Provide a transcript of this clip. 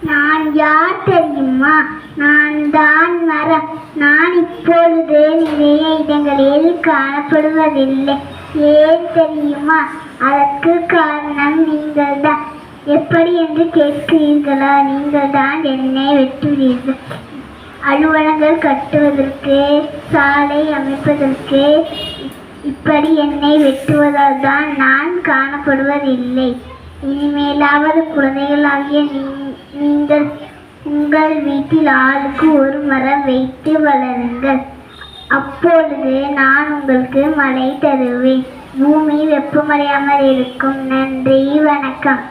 நான் யார் தெரியுமா? நான் தான் மரம். நான் இப்பொழுது நிறைய இடங்களில் காணப்படுவதில்லை. ஏன் தெரியுமா? அதற்கு காரணம் நீங்கள் தான். எப்படி என்று கேட்கிறீர்களா? நீங்கள் தான் என்னை வெட்டுவீர்கள். அலுவலகங்கள் கட்டுவதற்கு, சாலை அமைப்பதற்கு இப்படி என்னை வெட்டுவதால் தான் நான் காணப்படுவதில்லை. இனிமேலாவது குழந்தைகளாகிய நீங்கள் உங்கள் வீட்டில் ஆளுக்கு ஒரு மரம் வைத்து வளருங்கள். அப்பொழுது நான் உங்களுக்கு மழை தருவேன். பூமி வெப்பமடையாமல் இருக்கும். நன்றி, வணக்கம்.